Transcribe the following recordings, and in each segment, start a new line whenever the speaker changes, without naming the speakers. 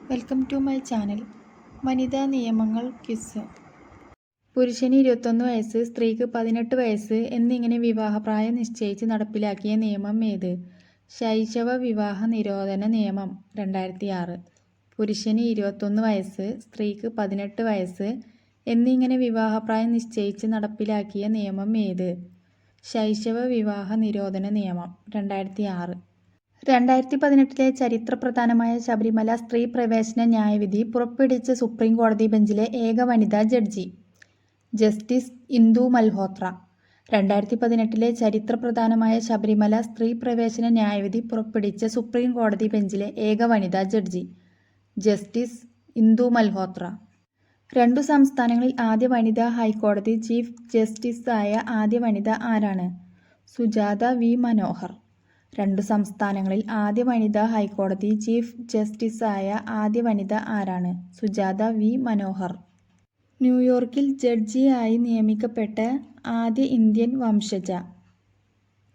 Welcome to my channel. വനിതാ നിയമങ്ങൾ quiz. പുരുഷന് 21 വയസ്സ്, സ്ത്രീക്ക് 18 വയസ്സ് എന്നിങ്ങനെ വിവാഹപ്രായം നിശ്ചയിച്ച് നടപ്പിലാക്കിയ നിയമം ഏത്? ശൈശവ വിവാഹ നിരോധന നിയമം 2006. പുരുഷന് 21 വയസ്സ്, സ്ത്രീക്ക് 18 വയസ്സ് എന്നിങ്ങനെ വിവാഹപ്രായം നിശ്ചയിച്ച് നടപ്പിലാക്കിയ നിയമം ഏത്? ശൈശവ വിവാഹ നിരോധന നിയമം 2006. 2018 ചരിത്രപ്രധാനമായ ശബരിമല സ്ത്രീ പ്രവേശന ന്യായവിധി പുറപ്പെടുവിച്ച സുപ്രീം കോടതി ബെഞ്ചിലെ ഏക വനിതാ ജഡ്ജി? ജസ്റ്റിസ് ഇന്ദു മൽഹോത്ര. 2018 ചരിത്രപ്രധാനമായ ശബരിമല സ്ത്രീ പ്രവേശന ന്യായവിധി പുറപ്പെടുവിച്ച സുപ്രീം കോടതി ബെഞ്ചിലെ ഏക വനിതാ ജഡ്ജി? ജസ്റ്റിസ് ഇന്ദു മൽഹോത്ര. 2 സംസ്ഥാനങ്ങളിൽ ആദ്യ വനിതാ ഹൈക്കോടതി ചീഫ് ജസ്റ്റിസായ ആദ്യ വനിത ആരാണ്? സുജാത വി മനോഹർ. 2 സംസ്ഥാനങ്ങളിൽ ആദ്യ വനിതാ ഹൈക്കോടതി ചീഫ് ജസ്റ്റിസായ ആദ്യ വനിത ആരാണ്? സുജാത വി മനോഹർ. ന്യൂയോർക്കിൽ ജഡ്ജിയായി നിയമിക്കപ്പെട്ട ആദ്യ ഇന്ത്യൻ വംശജ?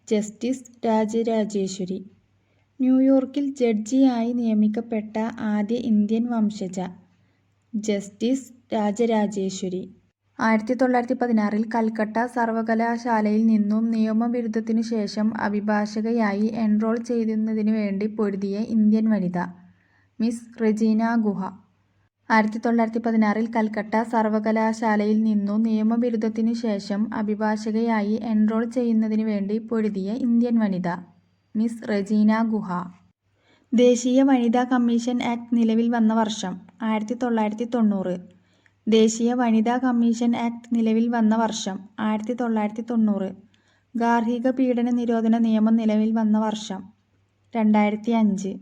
ജസ്റ്റിസ് രാജരാജേശ്വരി. ന്യൂയോർക്കിൽ ജഡ്ജിയായി നിയമിക്കപ്പെട്ട ആദ്യ ഇന്ത്യൻ വംശജ? ജസ്റ്റിസ് രാജരാജേശ്വരി. 1916 കൽക്കട്ട സർവകലാശാലയിൽ നിന്നും നിയമബിരുദത്തിനു ശേഷം അഭിഭാഷകയായി എൻറോൾ ചെയ്യുന്നതിനു വേണ്ടി പൊരുതിയ ഇന്ത്യൻ വനിത? മിസ് റെജീന ഗുഹ. 1916 കൽക്കട്ട സർവകലാശാലയിൽ നിന്നു നിയമബിരുദത്തിനു ശേഷം അഭിഭാഷകയായി എൻറോൾ ചെയ്യുന്നതിനു വേണ്ടി പൊരുതിയ ഇന്ത്യൻ വനിത? മിസ് റെജീന ഗുഹ. ദേശീയ വനിതാ കമ്മീഷൻ ആക്ട് നിലവിൽ വന്ന വർഷം? 1990. ദേശീയ വനിതാ കമ്മീഷൻ ആക്ട് നിലവിൽ വന്ന വർഷം? 1990. ഗാർഹിക പീഡന നിരോധന നിയമം നിലവിൽ വന്ന വർഷം? 2005.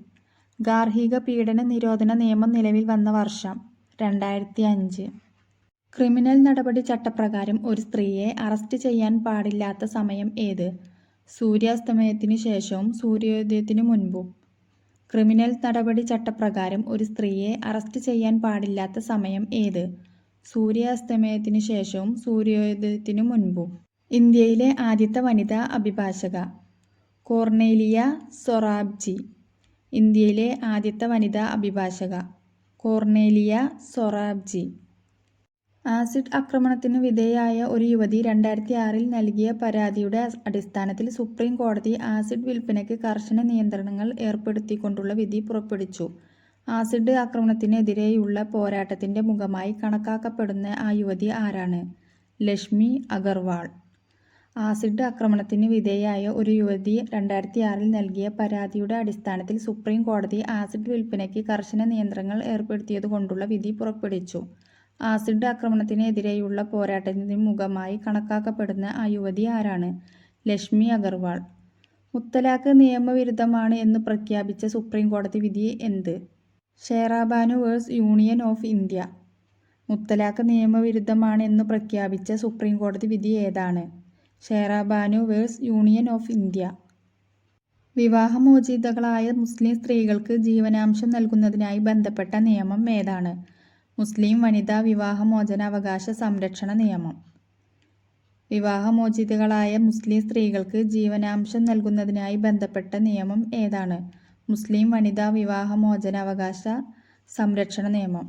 ഗാർഹിക പീഡന നിരോധന നിയമം നിലവിൽ വന്ന വർഷം? 2005. ക്രിമിനൽ നടപടി ചട്ടപ്രകാരം ഒരു സ്ത്രീയെ അറസ്റ്റ് ചെയ്യാൻ പാടില്ലാത്ത സമയം ഏത്? സൂര്യാസ്തമയത്തിനു ശേഷവും സൂര്യോദയത്തിനു മുൻപും. ക്രിമിനൽ നടപടി ചട്ടപ്രകാരം ഒരു സ്ത്രീയെ അറസ്റ്റ് ചെയ്യാൻ പാടില്ലാത്ത സമയം ഏത്? സൂര്യാസ്തമയത്തിനു ശേഷവും സൂര്യോദയത്തിനു മുൻപും. ഇന്ത്യയിലെ ആദ്യത്തെ വനിതാ അഭിഭാഷക? കോർണേലിയ സൊറാബ്ജി. ഇന്ത്യയിലെ ആദ്യത്തെ വനിതാ അഭിഭാഷക? കോർണേലിയ സൊറാബ്ജി. ആസിഡ് ആക്രമണത്തിനു വിധേയയായ ഒരു യുവതി 2006 നൽകിയ പരാതിയുടെ അടിസ്ഥാനത്തിൽ സുപ്രീം കോടതി ആസിഡ് വിൽപ്പനയ്ക്ക് കർശന നിയന്ത്രണങ്ങൾ ഏർപ്പെടുത്തിക്കൊണ്ടുള്ള വിധി പുറപ്പെടുവിച്ചു. ആസിഡ് ആക്രമണത്തിനെതിരെയുള്ള പോരാട്ടത്തിന്റെ മുഖമായി കണക്കാക്കപ്പെടുന്ന ആ യുവതി ആരാണ്? ലക്ഷ്മി അഗർവാൾ. ആസിഡ് ആക്രമണത്തിന് വിധേയയായ ഒരു യുവതി 2006 നൽകിയ പരാതിയുടെ അടിസ്ഥാനത്തിൽ സുപ്രീം കോടതി ആസിഡ് വിൽപ്പനയ്ക്ക് കർശന നിയന്ത്രണങ്ങൾ ഏർപ്പെടുത്തിയതുകൊണ്ടുള്ള വിധി പുറപ്പെടുവിച്ചു. ആസിഡ് ആക്രമണത്തിനെതിരെയുള്ള പോരാട്ടത്തിന് മുഖമായി കണക്കാക്കപ്പെടുന്ന ആ യുവതി ആരാണ്? ലക്ഷ്മി അഗർവാൾ. മുത്തലാഖ് നിയമവിരുദ്ധമാണ് എന്ന് പ്രഖ്യാപിച്ച സുപ്രീം കോടതി വിധി എന്ത്? Shayara Banu verse union of India. മുത്തലാഖ് നിയമവിരുദ്ധമാണ് എന്ന് പ്രഖ്യാപിച്ച സുപ്രീം കോടതി വിധി ഏതാണ്? ഷേർ ബാനു വേഴ്സ് യൂണിയൻ ഓഫ് ഇന്ത്യ. വിവാഹമോചിതകളായ മുസ്ലിം സ്ത്രീകൾക്ക് ജീവനാംശം നൽകുന്നതിനായി ബന്ധപ്പെട്ട നിയമം ഏതാണ്? മുസ്ലിം വനിതാ വിവാഹമോചനാവകാശ സംരക്ഷണ നിയമം. വിവാഹമോചിതകളായ മുസ്ലിം സ്ത്രീകൾക്ക് ജീവനാംശം നൽകുന്നതിനായി ബന്ധപ്പെട്ട നിയമം ഏതാണ്? മുസ്ലിം വനിതാ വിവാഹമോചനാവകാശ സംരക്ഷണ നിയമം.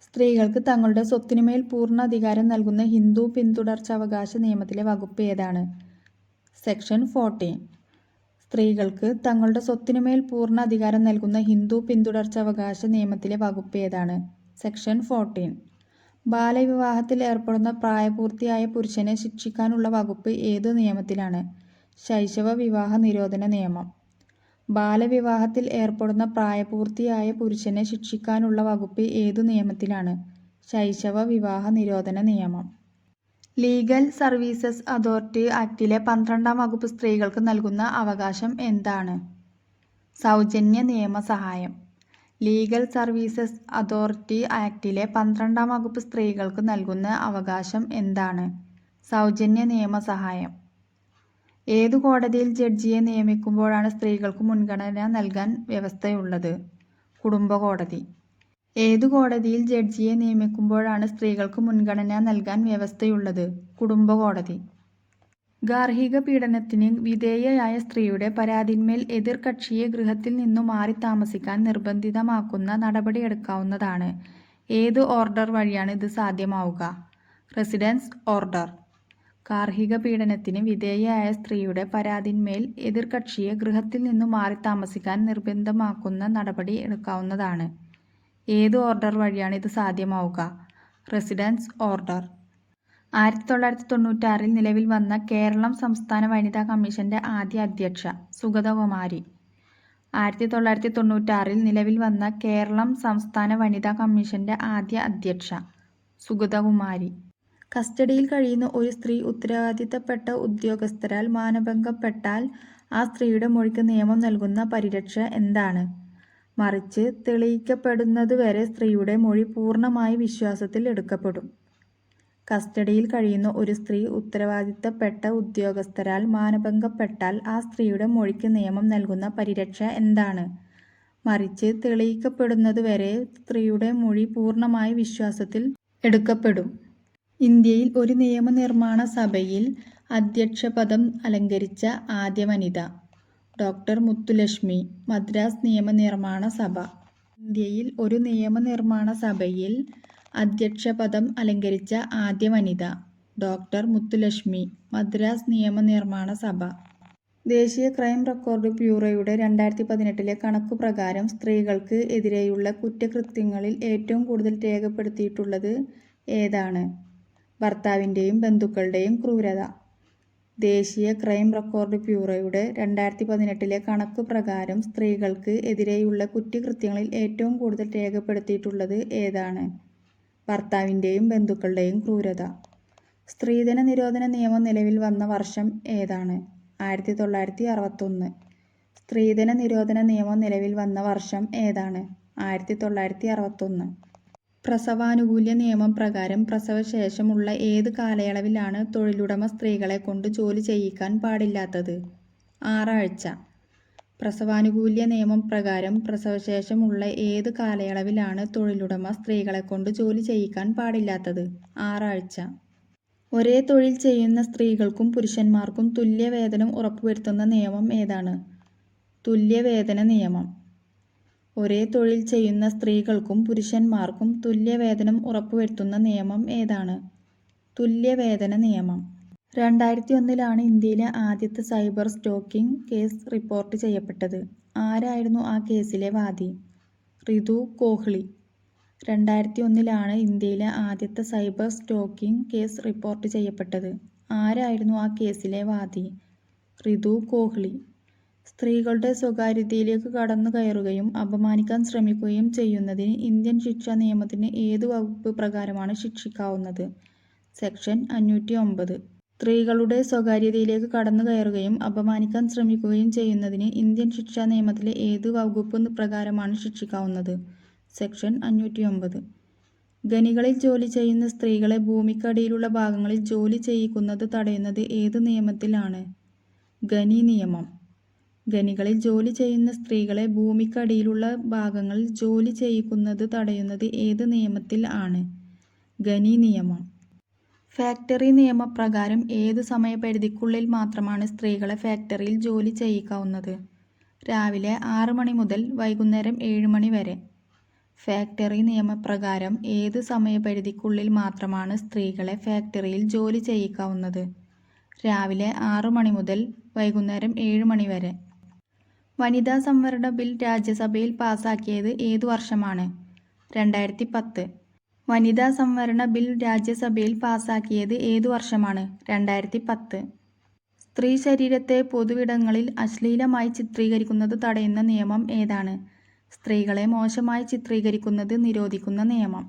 സ്ത്രീകൾക്ക് തങ്ങളുടെ സ്വത്തിനുമേൽ പൂർണ്ണ അധികാരം നൽകുന്ന ഹിന്ദു പിന്തുടർച്ചാവകാശ നിയമത്തിലെ വകുപ്പ് ഏതാണ്? സെക്ഷൻ 14. സ്ത്രീകൾക്ക് തങ്ങളുടെ സ്വത്തിനുമേൽ പൂർണ്ണ അധികാരം നൽകുന്ന ഹിന്ദു പിന്തുടർച്ചാവകാശ നിയമത്തിലെ വകുപ്പ് ഏതാണ്? സെക്ഷൻ 14. ബാലവിവാഹത്തിൽ ഏർപ്പെടുന്ന പ്രായപൂർത്തിയായ പുരുഷനെ ശിക്ഷിക്കാനുള്ള വകുപ്പ് ഏതു നിയമത്തിലാണ്? ശൈശവ വിവാഹ നിരോധന നിയമം. ബാലവിവാഹത്തിൽ ഏർപ്പെടുന്ന പ്രായപൂർത്തിയായ പുരുഷനെ ശിക്ഷിക്കാനുള്ള വകുപ്പ് ഏതു നിയമത്തിലാണ്? ശൈശവ വിവാഹ നിരോധന നിയമം. ലീഗൽ സർവീസസ് അതോറിറ്റി ആക്ടിലെ 12ാം വകുപ്പ് സ്ത്രീകൾക്ക് നൽകുന്ന അവകാശം എന്താണ്? സൗജന്യ നിയമസഹായം. ലീഗൽ സർവീസസ് അതോറിറ്റി ആക്ടിലെ 12ാം വകുപ്പ് സ്ത്രീകൾക്ക് നൽകുന്ന അവകാശം എന്താണ്? സൗജന്യ നിയമസഹായം. ഏതു കോടതിയിൽ ജഡ്ജിയെ നിയമിക്കുമ്പോഴാണ് സ്ത്രീകൾക്ക് മുൻഗണന നൽകാൻ വ്യവസ്ഥയുള്ളത്? കുടുംബ കോടതി. ഏതു കോടതിയിൽ ജഡ്ജിയെ നിയമിക്കുമ്പോഴാണ് സ്ത്രീകൾക്ക് മുൻഗണന നൽകാൻ വ്യവസ്ഥയുള്ളത്? കുടുംബ കോടതി. ഗാർഹിക പീഡനത്തിന് വിധേയയായ സ്ത്രീയുടെ പരാതിന്മേൽ എതിർകക്ഷിയെ ഗൃഹത്തിൽ നിന്നു മാറി താമസിക്കാൻ നിർബന്ധിതമാക്കുന്ന നടപടിയെടുക്കാവുന്നതാണ്. ഏത് ഓർഡർ വഴിയാണ് ഇത് സാധ്യമാവുക? Residence order. ഗാർഹിക പീഡനത്തിന് വിധേയയായ സ്ത്രീയുടെ പരാതിന്മേൽ എതിർകക്ഷിയെ ഗൃഹത്തിൽ നിന്നു മാറി താമസിക്കാൻ നിർബന്ധിതമാക്കുന്ന നടപടി എടുക്കാവുന്നതാണ്. ഏത് ഓർഡർ വഴിയാണ് ഇത് സാധ്യമാവുക? Residence order. 1996 നിലവിൽ വന്ന കേരളം സംസ്ഥാന വനിതാ കമ്മീഷന്റെ ആദ്യ അധ്യക്ഷ സുഗതകുമാരി. 1996 നിലവിൽ വന്ന കേരളം സംസ്ഥാന വനിതാ കമ്മീഷന്റെ ആദ്യ അധ്യക്ഷ സുഗതകുമാരി. കസ്റ്റഡിയിൽ കഴിയുന്ന ഒരു സ്ത്രീ ഉത്തരവാദിത്തപ്പെട്ട ഉദ്യോഗസ്ഥരാൽ മാനഭംഗപ്പെട്ടാൽ ആ സ്ത്രീയുടെ മൊഴിക്ക് നിയമം നൽകുന്ന പരിരക്ഷ എന്താണ്? മറിച്ച് തെളിയിക്കപ്പെടുന്നതുവരെ സ്ത്രീയുടെ മൊഴി പൂർണ്ണമായി വിശ്വാസത്തിൽ എടുക്കപ്പെടും. കസ്റ്റഡിയിൽ കഴിയുന്ന ഒരു സ്ത്രീ ഉത്തരവാദിത്തപ്പെട്ട ഉദ്യോഗസ്ഥരാൽ മാനഭംഗപ്പെട്ടാൽ ആ സ്ത്രീയുടെ മൊഴിക്ക് നിയമം നൽകുന്ന പരിരക്ഷ എന്താണ്? മറിച്ച് തെളിയിക്കപ്പെടുന്നതുവരെ സ്ത്രീയുടെ മൊഴി പൂർണ്ണമായി വിശ്വാസത്തിൽ എടുക്കപ്പെടും. ഇന്ത്യയിൽ ഒരു നിയമനിർമ്മാണ സഭയിൽ അധ്യക്ഷപദം അലങ്കരിച്ച ആദ്യ വനിത. ഡോക്ടർ മുത്തുലക്ഷ്മി. മദ്രാസ് നിയമനിർമ്മാണ സഭ. ഇന്ത്യയിൽ ഒരു നിയമനിർമ്മാണ സഭയിൽ അധ്യക്ഷപദം അലങ്കരിച്ച ആദ്യ വനിത. ഡോക്ടർ മുത്തുലക്ഷ്മി. മദ്രാസ് നിയമനിർമ്മാണ സഭ. ദേശീയ ക്രൈം റെക്കോർഡ് ബ്യൂറോയുടെ 2018 കണക്കു പ്രകാരം സ്ത്രീകൾക്ക് എതിരെയുള്ള കുറ്റകൃത്യങ്ങളിൽ ഏറ്റവും കൂടുതൽ രേഖപ്പെടുത്തിയിട്ടുള്ളത് ഏതാണ്? ഭർത്താവിൻ്റെയും ബന്ധുക്കളുടെയും ക്രൂരത. ദേശീയ ക്രൈം റെക്കോർഡ് ബ്യൂറോയുടെ 2018 കണക്കു പ്രകാരം സ്ത്രീകൾക്ക് എതിരെയുള്ള കുറ്റകൃത്യങ്ങളിൽ ഏറ്റവും കൂടുതൽ രേഖപ്പെടുത്തിയിട്ടുള്ളത് ഏതാണ്? ഭർത്താവിൻ്റെയും ബന്ധുക്കളുടെയും ക്രൂരത. സ്ത്രീധന നിരോധന നിയമം നിലവിൽ വന്ന വർഷം ഏതാണ്? 1961. സ്ത്രീധന നിരോധന നിയമം നിലവിൽ വന്ന വർഷം ഏതാണ്? 1961. പ്രസവാനുകൂല്യ നിയമം പ്രകാരം പ്രസവശേഷമുള്ള ഏത് കാലയളവിലാണ് തൊഴിലുടമ സ്ത്രീകളെ കൊണ്ട് ജോലി ചെയ്യിക്കാൻ പാടില്ലാത്തത്? 6 ആഴ്ച. പ്രസവാനുകൂല്യ നിയമം പ്രകാരം പ്രസവശേഷമുള്ള ഏത് കാലയളവിലാണ് തൊഴിലുടമ സ്ത്രീകളെ കൊണ്ട് ജോലി ചെയ്യിക്കാൻ പാടില്ലാത്തത്? 6 ആഴ്ച. ഒരേ തൊഴിൽ ചെയ്യുന്ന സ്ത്രീകൾക്കും പുരുഷന്മാർക്കും തുല്യവേതനം ഉറപ്പുവരുത്തുന്ന നിയമം ഏതാണ്? തുല്യവേതന നിയമം. ഒരേ തൊഴിൽ ചെയ്യുന്ന സ്ത്രീകൾക്കും പുരുഷന്മാർക്കും തുല്യവേതനം ഉറപ്പുവരുത്തുന്ന നിയമം ഏതാണ്? തുല്യവേതന നിയമം. 2001 ഇന്ത്യയിലെ ആദ്യത്തെ സൈബർ സ്റ്റോക്കിംഗ് കേസ് റിപ്പോർട്ട് ചെയ്യപ്പെട്ടത്. ആരായിരുന്നു ആ കേസിലെ വാദി? റിതു കോഹ്ലി. 2001 ഇന്ത്യയിലെ ആദ്യത്തെ സൈബർ സ്റ്റോക്കിംഗ് കേസ് റിപ്പോർട്ട് ചെയ്യപ്പെട്ടത്. ആരായിരുന്നു ആ കേസിലെ വാദി? റിതു കോഹ്ലി. സ്ത്രീകളുടെ സ്വകാര്യതയിലേക്ക് കടന്നു കയറുകയും അപമാനിക്കാൻ ശ്രമിക്കുകയും ചെയ്യുന്നതിന് ഇന്ത്യൻ ശിക്ഷാ നിയമത്തിന് ഏതു വകുപ്പ് പ്രകാരമാണ് ശിക്ഷിക്കാവുന്നത്? സെക്ഷൻ 509. സ്ത്രീകളുടെ സ്വകാര്യതയിലേക്ക് കടന്നു കയറുകയും അപമാനിക്കാൻ ശ്രമിക്കുകയും ചെയ്യുന്നതിന് ഇന്ത്യൻ ശിക്ഷാ നിയമത്തിലെ ഏത് വകുപ്പ് പ്രകാരമാണ് ശിക്ഷിക്കാവുന്നത്? സെക്ഷൻ 509. ഖനികളിൽ ജോലി ചെയ്യുന്ന സ്ത്രീകളെ ഭൂമിക്കടിയിലുള്ള ഭാഗങ്ങളിൽ ജോലി ചെയ്യിക്കുന്നത് തടയുന്നത് ഏത് നിയമത്തിലാണ്? ഖനി നിയമം. ഖനികളിൽ ജോലി ചെയ്യുന്ന സ്ത്രീകളെ ഭൂമിക്കടിയിലുള്ള ഭാഗങ്ങളിൽ ജോലി ചെയ്യിക്കുന്നത് തടയുന്നത് ഏത് നിയമത്തിൽ ആണ്? ഖനി നിയമം. ഫാക്ടറി നിയമപ്രകാരം ഏതു സമയപരിധിക്കുള്ളിൽ മാത്രമാണ് സ്ത്രീകളെ ഫാക്ടറിയിൽ ജോലി ചെയ്യിക്കാവുന്നത്? രാവിലെ 6 മണി മുതൽ വൈകുന്നേരം 7 മണി വരെ. ഫാക്ടറി നിയമപ്രകാരം ഏത് സമയപരിധിക്കുള്ളിൽ മാത്രമാണ് സ്ത്രീകളെ ഫാക്ടറിയിൽ ജോലി ചെയ്യിക്കാവുന്നത്? രാവിലെ 6 മണി മുതൽ വൈകുന്നേരം 7 മണി വരെ. വനിതാ സംവരണ ബിൽ രാജ്യസഭയിൽ പാസാക്കിയത് ഏതു വർഷമാണ്? 2010. വനിതാ സംവരണ ബിൽ രാജ്യസഭയിൽ പാസാക്കിയത് ഏതു വർഷമാണ്? 2010. സ്ത്രീ ശരീരത്തെ പൊതുവിടങ്ങളിൽ അശ്ലീലമായി ചിത്രീകരിക്കുന്നത് തടയുന്ന നിയമം ഏതാണ്? സ്ത്രീകളെ മോശമായി ചിത്രീകരിക്കുന്നത് നിരോധിക്കുന്ന നിയമം.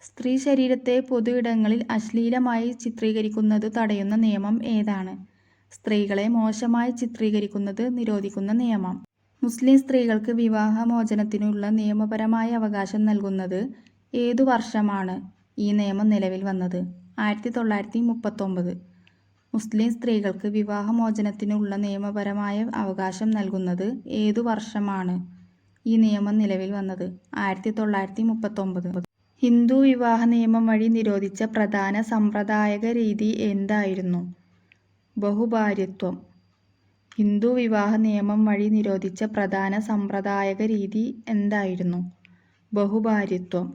സ്ത്രീ ശരീരത്തെ പൊതുവിടങ്ങളിൽ അശ്ലീലമായി ചിത്രീകരിക്കുന്നത് തടയുന്ന നിയമം ഏതാണ്? സ്ത്രീകളെ മോശമായി ചിത്രീകരിക്കുന്നത് നിരോധിക്കുന്ന നിയമം. മുസ്ലിം സ്ത്രീകൾക്ക് വിവാഹമോചനത്തിനുള്ള നിയമപരമായ അവകാശം നൽകുന്നത് ഏതു വർഷമാണ് ഈ നിയമം നിലവിൽ വന്നത്? 1939. മുസ്ലിം സ്ത്രീകൾക്ക് വിവാഹമോചനത്തിനുള്ള നിയമപരമായ അവകാശം നൽകുന്നത് ഏതു വർഷമാണ് ഈ നിയമം നിലവിൽ വന്നത്? 1939. ഹിന്ദു വിവാഹ നിയമം വഴി നിരോധിച്ച പ്രധാന സമ്പ്രദായിക രീതി എന്തായിരുന്നു? ബഹുഭാര്യത്വം. ഹിന്ദു വിവാഹ നിയമം വഴി നിരോധിച്ച പ്രധാന സമ്പ്രദായക രീതി എന്തായിരുന്നു? ബഹുഭാര്യത്വം.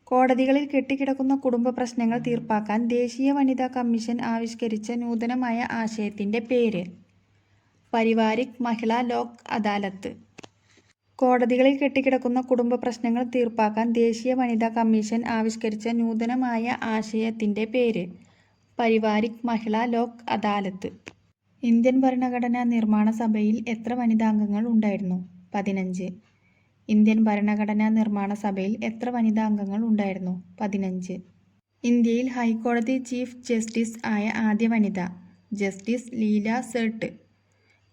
കോടതികളിൽ കെട്ടിക്കിടക്കുന്ന കുടുംബ പ്രശ്നങ്ങൾ തീർപ്പാക്കാൻ ദേശീയ വനിതാ കമ്മീഷൻ ആവിഷ്കരിച്ച നൂതനമായ ആശയത്തിന്റെ പേര്? പരിവാരിക് മഹിളാ ലോക് അദാലത്ത്. കോടതികളിൽ കെട്ടിക്കിടക്കുന്ന കുടുംബ പ്രശ്നങ്ങൾ തീർപ്പാക്കാൻ ദേശീയ വനിതാ കമ്മീഷൻ ആവിഷ്കരിച്ച നൂതനമായ ആശയത്തിന്റെ പേര്? പരിവാരിക് മഹിളാ ലോക് അദാലത്ത്. ഇന്ത്യൻ ഭരണഘടനാ നിർമ്മാണ സഭയിൽ എത്ര വനിതാംഗങ്ങൾ ഉണ്ടായിരുന്നു? 15. ഇന്ത്യൻ ഭരണഘടനാ നിർമ്മാണ സഭയിൽ എത്ര വനിതാംഗങ്ങൾ ഉണ്ടായിരുന്നു? 15. ഇന്ത്യയിൽ ഹൈക്കോടതി ചീഫ് ജസ്റ്റിസ് ആയ ആദ്യ വനിത? ജസ്റ്റിസ് ലീല സെർട്ട്.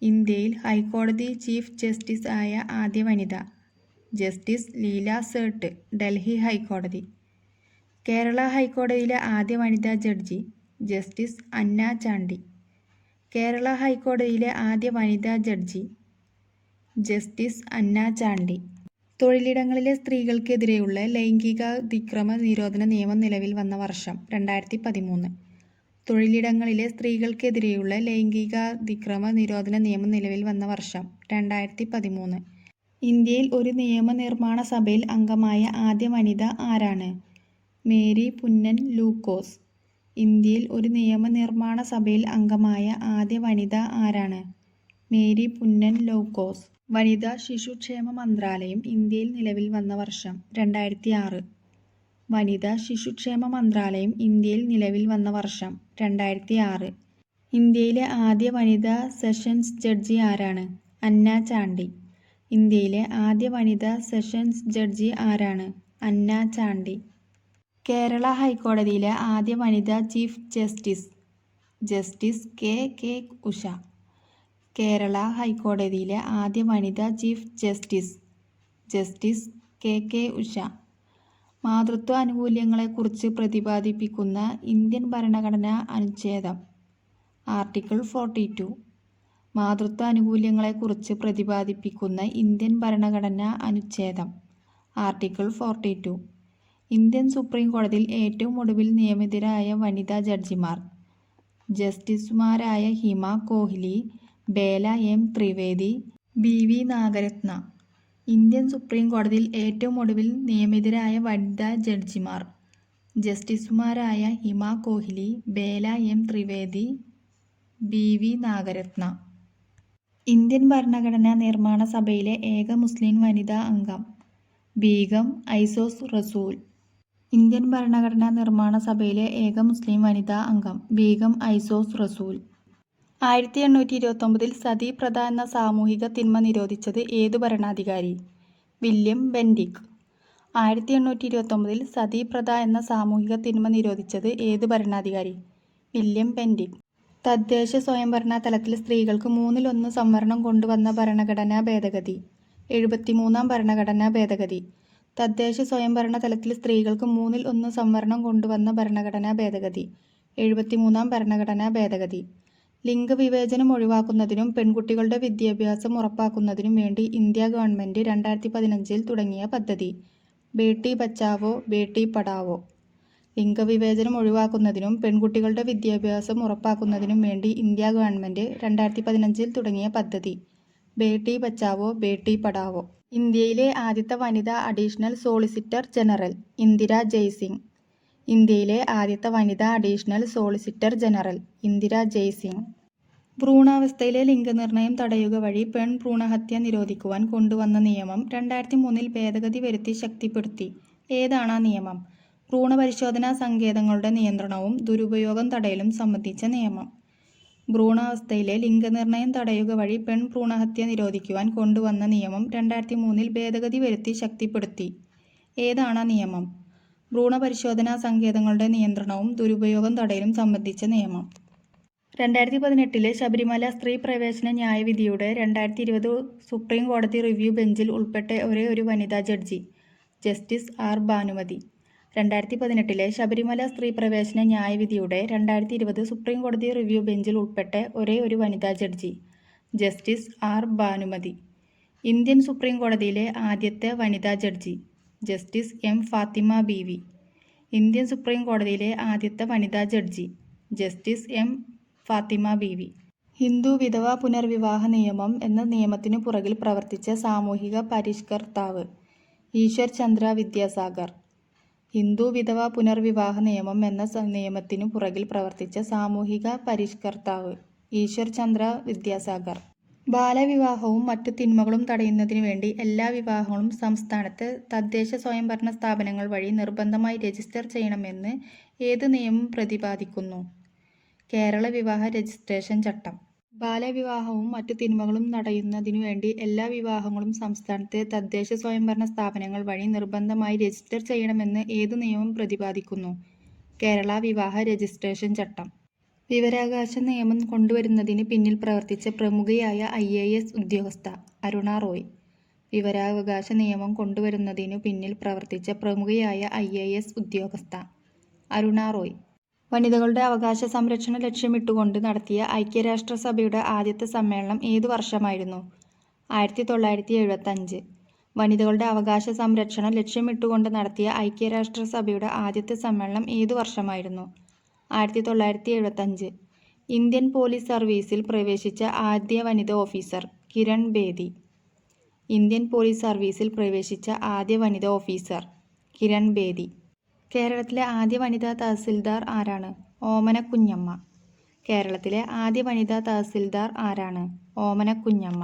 ഇന്ത്യയിൽ ഹൈക്കോടതി ചീഫ് ജസ്റ്റിസ് ആയ ആദ്യ വനിത? ജസ്റ്റിസ് ലീല സെർട്ട്, ഡൽഹി ഹൈക്കോടതി. കേരള ഹൈക്കോടതിയിലെ ആദ്യ വനിതാ ജഡ്ജി? ജസ്റ്റിസ് അന്ന ചാണ്ടി. കേരള ഹൈക്കോടതിയിലെ ആദ്യ വനിതാ ജഡ്ജി? ജസ്റ്റിസ് അന്ന ചാണ്ടി. തൊഴിലിടങ്ങളിലെ സ്ത്രീകൾക്കെതിരെയുള്ള ലൈംഗികാതിക്രമ നിരോധന നിയമം നിലവിൽ വന്ന വർഷം? 2013. തൊഴിലിടങ്ങളിലെ സ്ത്രീകൾക്കെതിരെയുള്ള ലൈംഗികാതിക്രമ നിരോധന നിയമം നിലവിൽ വന്ന വർഷം? 2013. ഇന്ത്യയിൽ ഒരു നിയമനിർമ്മാണ സഭയിൽ അംഗമായ ആദ്യ വനിത ആരാണ്? മേരി പുന്നൻ ലൂക്കോസ്. ഇന്ത്യയിൽ ഒരു നിയമനിർമ്മാണ സഭയിൽ അംഗമായ ആദ്യ വനിത ആരാണ്? മേരി പുന്നൻ ലൂക്കോസ്. വനിതാ ശിശുക്ഷേമ മന്ത്രാലയം ഇന്ത്യയിൽ നിലവിൽ വന്ന വർഷം? 2006. വനിതാ ശിശുക്ഷേമ മന്ത്രാലയം ഇന്ത്യയിൽ നിലവിൽ വന്ന വർഷം? 2006. ഇന്ത്യയിലെ ആദ്യ വനിതാ സെഷൻസ് ജഡ്ജി ആരാണ്? അന്ന ചാണ്ടി. ഇന്ത്യയിലെ ആദ്യ വനിതാ സെഷൻസ് ജഡ്ജി ആരാണ്? അന്ന ചാണ്ടി. കേരള ഹൈക്കോടതിയിലെ ആദ്യ വനിതാ chief justice? Justice K Usha. Kerala ഹൈക്കോടതിയിലെ ആദ്യ വനിതാ chief justice? Justice K Usha. മാതൃത്വ ആനുകൂല്യങ്ങളെക്കുറിച്ച് പ്രതിപാദിപ്പിക്കുന്ന ഇന്ത്യൻ ഭരണഘടനാ അനുച്ഛേദം? ആർട്ടിക്കിൾ 42. മാതൃത്വ ആനുകൂല്യങ്ങളെക്കുറിച്ച് പ്രതിപാദിപ്പിക്കുന്ന ഇന്ത്യൻ ഭരണഘടനാ അനുച്ഛേദം? ആർട്ടിക്കിൾ 42. ഇന്ത്യൻ സുപ്രീം കോടതിയിൽ ഏറ്റവും ഒടുവിൽ നിയമിതരായ വനിതാ ജഡ്ജിമാർ? ജസ്റ്റിസുമാരായ Hima Kohli, Bela M Trivedi, BV Nagarathna. Indian supreme കോടതിയിൽ ഏറ്റവും ഒടുവിൽ നിയമിതരായ വനിതാ ജഡ്ജിമാർ? ജസ്റ്റിസുമാരായ Hima Kohli, Bela M Trivedi, BV Nagarathna. Indian ഭരണഘടനാ നിർമ്മാണ സഭയിലെ ഏക മുസ്ലിം വനിതാ അംഗം? ബീഗം ഐസോസ് റസൂൽ. ഇന്ത്യൻ ഭരണഘടനാ നിർമ്മാണ സഭയിലെ ഏക മുസ്ലിം വനിതാ അംഗം? ബീഗം ഐസോസ് റസൂൽ. 1829 സതി പ്രഥ എന്ന സാമൂഹിക തിന്മ നിരോധിച്ചത് ഏതു ഭരണാധികാരി? William Bentinck. 1829 സതി പ്രഥ എന്ന സാമൂഹിക തിന്മ നിരോധിച്ചത് ഏതു ഭരണാധികാരി? William Bentinck. തദ്ദേശ സ്വയംഭരണ തലത്തിൽ സ്ത്രീകൾക്ക് 1/3 സംവരണം കൊണ്ടുവന്ന ഭരണഘടനാ ഭേദഗതി? 73-ാം ഭരണഘടനാ ഭേദഗതി. തദ്ദേശ സ്വയംഭരണ തലത്തിൽ സ്ത്രീകൾക്ക് 1/3 സംവരണം കൊണ്ടുവന്ന ഭരണഘടനാ ഭേദഗതി? 73-ാം ഭരണഘടനാ ഭേദഗതി. ലിംഗവിവേചനം ഒഴിവാക്കുന്നതിനും പെൺകുട്ടികളുടെ വിദ്യാഭ്യാസം ഉറപ്പാക്കുന്നതിനും വേണ്ടി ഇന്ത്യ ഗവൺമെന്റ് 2015 തുടങ്ങിയ പദ്ധതി? ബേട്ടി ബച്ചാവോ ബേട്ടി പഠാവോ. ലിംഗവിവേചനം ഒഴിവാക്കുന്നതിനും പെൺകുട്ടികളുടെ വിദ്യാഭ്യാസം ഉറപ്പാക്കുന്നതിനും വേണ്ടി ഇന്ത്യ ഗവൺമെന്റ് 2015 തുടങ്ങിയ പദ്ധതി? ബേട്ടി ബച്ചാവോ ബേട്ടി പഠാവോ. ഇന്ത്യയിലെ ആദ്യത്തെ വനിതാ additional solicitor general? Indira Jaising. ഇന്ത്യയിലെ ആദ്യത്തെ വനിതാ additional solicitor general? Indira Jaising. ഭ്രൂണാവസ്ഥയിലെ ലിംഗനിർണയം തടയുക വഴി ഭ്രൂണഹത്യ നിരോധിക്കുവാൻ കൊണ്ടുവന്ന നിയമം 2003 ഭേദഗതി വരുത്തി ശക്തിപ്പെടുത്തി. ഏതാണ് ആ നിയമം? ഭ്രൂണപരിശോധനാ സങ്കേതങ്ങളുടെ നിയന്ത്രണവും ദുരുപയോഗം തടയലും സംബന്ധിച്ച നിയമം. ഭ്രൂണാവസ്ഥയിലെ ലിംഗനിർണയം തടയുക വഴി ഭ്രൂണഹത്യ നിരോധിക്കുവാൻ കൊണ്ടുവന്ന നിയമം 2003 ഭേദഗതി വരുത്തി ശക്തിപ്പെടുത്തി. ഏതാണ് ആ നിയമം? ഭ്രൂണപരിശോധനാ സങ്കേതങ്ങളുടെ നിയന്ത്രണവും ദുരുപയോഗം തടയലും സംബന്ധിച്ച നിയമം. 2018 ശബരിമല സ്ത്രീ പ്രവേശന ന്യായവിധിയുടെ 2020 സുപ്രീം കോടതി റിവ്യൂ ബെഞ്ചിൽ ഉൾപ്പെട്ട ഒരേ ഒരു വനിതാ ജഡ്ജി? Justice R Bhanumathi. 2018 ശബരിമല സ്ത്രീ പ്രവേശന ന്യായവിധിയുടെ 2020 സുപ്രീം കോടതി റിവ്യൂ ബെഞ്ചിൽ ഉൾപ്പെട്ട ഒരേ ഒരു വനിതാ ജഡ്ജി? Justice R Bhanumathi. Indian supreme കോടതിയിലെ ആദ്യത്തെ വനിതാ ജഡ്ജി? Justice M Fathima Beevi. Indian supreme കോടതിയിലെ ആദ്യത്തെ വനിതാ ജഡ്ജി? Justice M Fathima Beevi. ഹിന്ദു വിധവാ പുനർവിവാഹ നിയമം എന്ന നിയമത്തിനു പുറകിൽ പ്രവർത്തിച്ച സാമൂഹിക പരിഷ്കർത്താവ് ഈശ്വർ ചന്ദ്ര വിദ്യാസാഗർ. ഹിന്ദു വിധവാ പുനർവിവാഹ നിയമം എന്ന നിയമത്തിനു പുറകിൽ പ്രവർത്തിച്ച സാമൂഹിക പരിഷ്കർത്താവ് ഈശ്വർ ചന്ദ്ര വിദ്യാസാഗർ. ബാലവിവാഹവും മറ്റു തിന്മകളും തടയുന്നതിനു വേണ്ടി എല്ലാ വിവാഹങ്ങളും സംസ്ഥാനത്തെ തദ്ദേശ സ്വയംഭരണ സ്ഥാപനങ്ങൾ വഴി നിർബന്ധമായി രജിസ്റ്റർ ചെയ്യണമെന്ന് ഏത് നിയമം പ്രതിപാദിക്കുന്നു? കേരള വിവാഹ രജിസ്ട്രേഷൻ ചട്ടം. ബാലവിവാഹവും മറ്റു തിന്മകളും തടയുന്നതിനു വേണ്ടി എല്ലാ വിവാഹങ്ങളും സംസ്ഥാനത്തെ തദ്ദേശ സ്വയംഭരണ സ്ഥാപനങ്ങൾ വഴി നിർബന്ധമായി രജിസ്റ്റർ ചെയ്യണമെന്ന് ഏതു നിയമം പ്രതിപാദിക്കുന്നു? കേരള വിവാഹ രജിസ്ട്രേഷൻ ചട്ടം. വിവരാവകാശ നിയമം കൊണ്ടുവരുന്നതിന് പിന്നിൽ പ്രവർത്തിച്ച പ്രമുഖയായ IAS ഉദ്യോഗസ്ഥ അരുണ റോയ്. വിവരാവകാശ നിയമം കൊണ്ടുവരുന്നതിനു പിന്നിൽ പ്രവർത്തിച്ച പ്രമുഖയായ IAS ഉദ്യോഗസ്ഥ അരുണ റോയ്. വനിതകളുടെ അവകാശ സംരക്ഷണം ലക്ഷ്യമിട്ടുകൊണ്ട് നടത്തിയ ഐക്യരാഷ്ട്രസഭയുടെ ആദ്യത്തെ സമ്മേളനം ഏതു വർഷമായിരുന്നു? 1975. വനിതകളുടെ അവകാശ സംരക്ഷണം ലക്ഷ്യമിട്ടുകൊണ്ട് നടത്തിയ ഐക്യരാഷ്ട്രസഭയുടെ ആദ്യത്തെ സമ്മേളനം ഏതു വർഷമായിരുന്നു? 1975. ഇന്ത്യൻ പോലീസ് സർവീസിൽ പ്രവേശിച്ച ആദ്യ വനിതാ officer Kiran Bedi. Indian police സർവീസിൽ പ്രവേശിച്ച ആദ്യ വനിതാ ഓഫീസർ കിരൺ ബേദി. കേരളത്തിലെ ആദ്യ വനിതാ തഹസിൽദാർ ആരാണ്? ഓമന കുഞ്ഞമ്മ. കേരളത്തിലെ ആദ്യ വനിതാ തഹസിൽദാർ ആരാണ്? ഓമന കുഞ്ഞമ്മ.